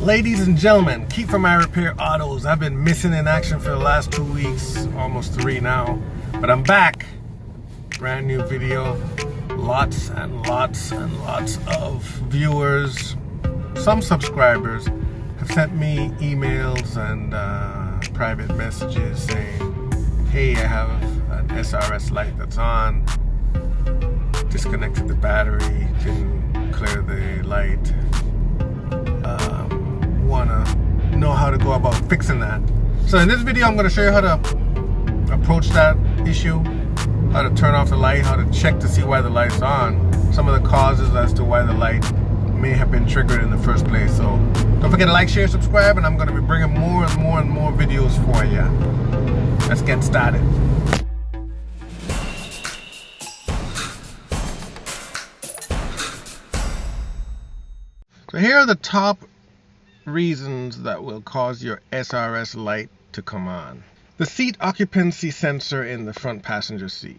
Ladies and gentlemen, Keith from iRepair Autos. I've been missing in action for the last 2 weeks, almost 3 now, but I'm back. Brand new video. Lots and lots and lots of viewers, some subscribers have sent me emails and private messages saying, hey, I have an SRS light that's on, disconnected the battery, didn't clear the light. Wanna know how to go about fixing that. So in this video I'm going to show you how to approach that issue, how to turn off the light, how to check to see why the light's on, some of the causes as to why the light may have been triggered in the first place. So don't forget to like, share, subscribe, and I'm going to be bringing more and more and more videos for you. Let's get started. So here are the top reasons that will cause your SRS light to come on. The seat occupancy sensor in the front passenger seat,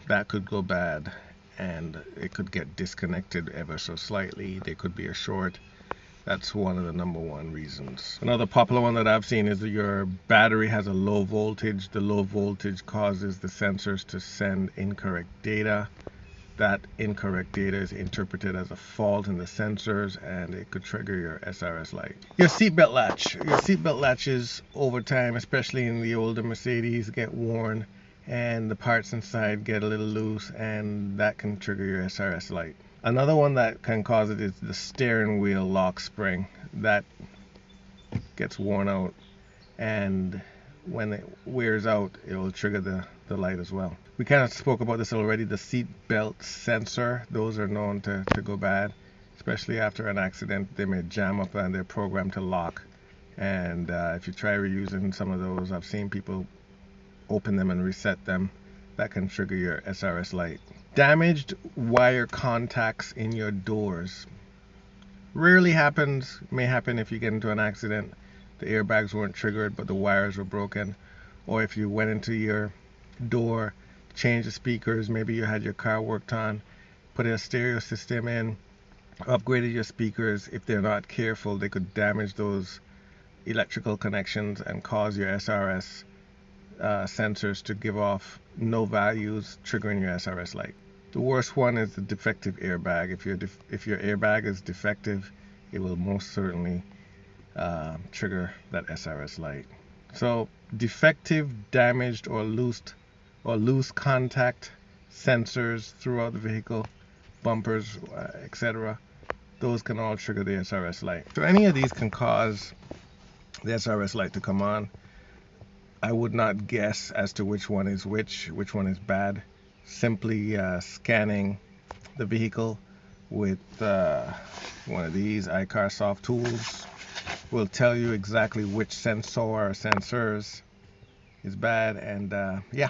that could go bad and it could get disconnected ever so slightly. There could be a short. That's one of the number one reasons. Another popular one that I've seen is that your battery has a low voltage. The low voltage causes the sensors to send incorrect data. That incorrect data is interpreted as a fault in the sensors and it could trigger your SRS light. Your seatbelt latch. Your seatbelt latches over time, especially in the older Mercedes, get worn and the parts inside get a little loose, and that can trigger your SRS light. Another one that can cause it is the steering wheel lock spring. That gets worn out, and when it wears out, it will trigger the light as well. We kind of spoke about this already. The seatbelt sensor, those are known to go bad, especially after an accident. They may jam up and they're programmed to lock, and if you try reusing some of those, I've seen people open them and reset them. That can trigger your SRS light. Damaged wire contacts in your doors. Rarely happens, may happen if you get into an accident. The airbags weren't triggered but the wires were broken, or if you went into your door, change the speakers, maybe you had your car worked on, put a stereo system in, upgraded your speakers. If they're not careful, they could damage those electrical connections and cause your SRS sensors to give off no values, triggering your SRS light. The worst one is the defective airbag. If your airbag is defective, it will most certainly trigger that SRS light. So defective, damaged, or loose contact sensors throughout the vehicle, bumpers, etc., those can all trigger the SRS light. So any of these can cause the SRS light to come on. I would not guess as to which one is which one is bad. Simply scanning the vehicle with one of these iCar soft tools will tell you exactly which sensor or sensors is bad. And yeah,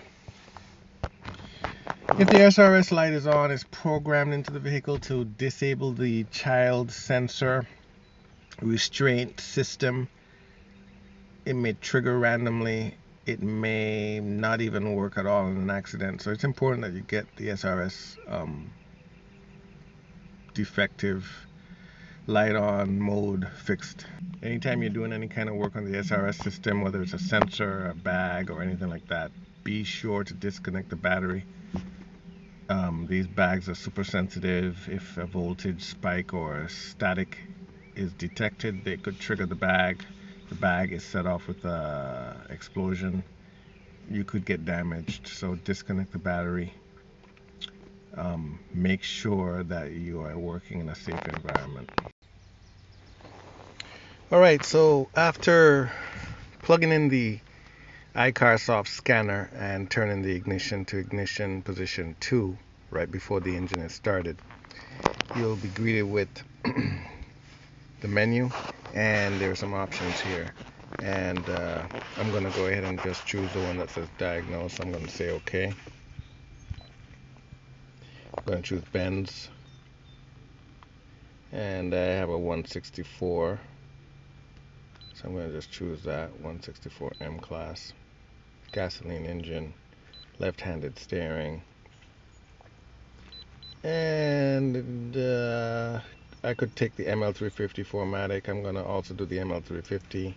if the SRS light is on, it's programmed into the vehicle to disable the child sensor restraint system. It may trigger randomly. It may not even work at all in an accident. So it's important that you get the SRS defective light on mode fixed. Anytime you're doing any kind of work on the SRS system, whether it's a sensor, a bag, or anything like that, be sure to disconnect the battery. These bags are super sensitive. If a voltage spike or a static is detected, they could trigger the bag. The bag is set off with an explosion. You could get damaged. So disconnect the battery. Make sure that you are working in a safe environment. Alright, so after plugging in the iCar soft scanner and turning the ignition to ignition position 2 right before the engine is started, you'll be greeted with the menu, and there are some options here, and I'm going to go ahead and just choose the one that says diagnose. I'm going to say OK. I'm going to choose Benz, and I have a 164, so I'm going to just choose that 164 M class, gasoline engine, left-handed steering, and I could take the ML350 4matic. I'm going to also do the ML350.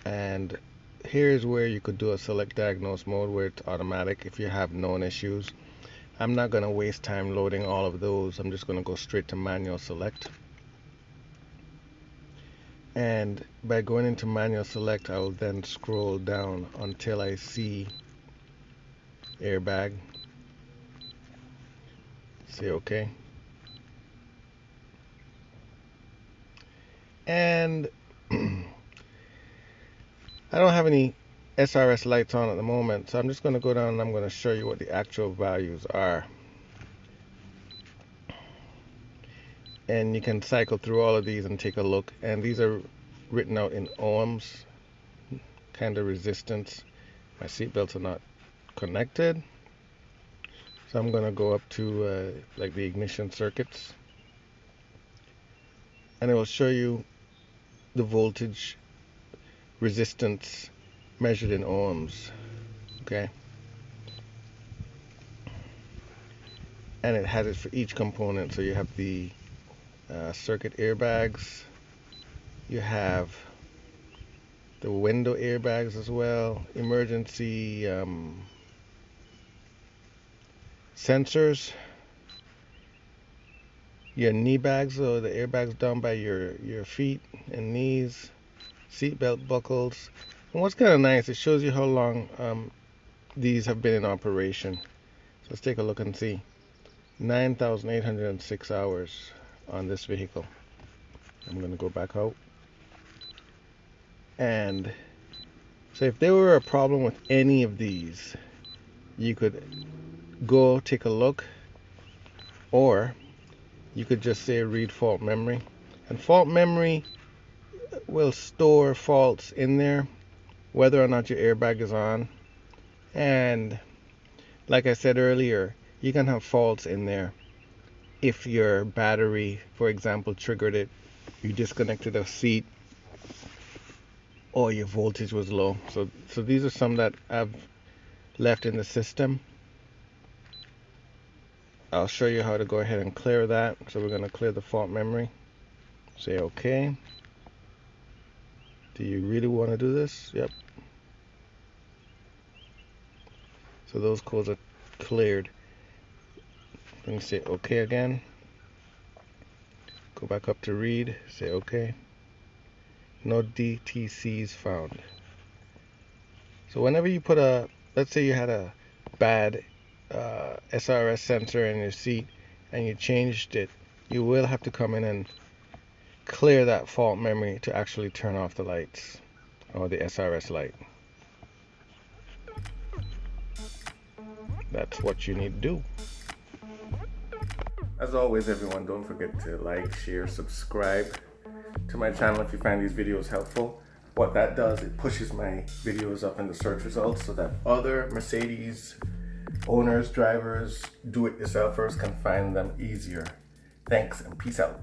And here's where you could do a select diagnose mode where it's automatic if you have known issues. I'm not going to waste time loading all of those. I'm just going to go straight to manual select. And by going into manual select, I will then scroll down until I see airbag. Say OK. And I don't have any SRS lights on at the moment, so I'm just going to go down and I'm going to show you what the actual values are. And you can cycle through all of these and take a look. And these are written out in ohms, kind of resistance. My seat belts are not connected. So I'm going to go up to like the ignition circuits. And it will show you the voltage resistance measured in ohms. Okay. And it has it for each component. So you have the circuit airbags, you have the window airbags as well, emergency sensors, your knee bags, or the airbags down by your feet and knees, seatbelt buckles. And what's kind of nice, it shows you how long these have been in operation. So let's take a look and see. 9,806 hours on this vehicle. I'm going to go back out. And so if there were a problem with any of these, you could go take a look, or you could just say read fault memory. And fault memory will store faults in there, whether or not your airbag is on. And like I said earlier, you can have faults in there if your battery, for example, triggered it, you disconnected a seat, or your voltage was low. So these are some that I've left in the system. I'll show you how to go ahead and clear that. So we're going to clear the fault memory. Say OK. Do you really want to do this? Yep. So those codes are cleared. Then say OK again. Go back up to read. Say OK. No DTCs found. So whenever you put a, let's say you had a bad SRS sensor in your seat and you changed it, you will have to come in and clear that fault memory to actually turn off the lights or the SRS light. That's what you need to do. As always, everyone, don't forget to like, share, subscribe to my channel if you find these videos helpful. What that does, it pushes my videos up in the search results so that other Mercedes owners, drivers, do-it-yourselfers can find them easier. Thanks and peace out.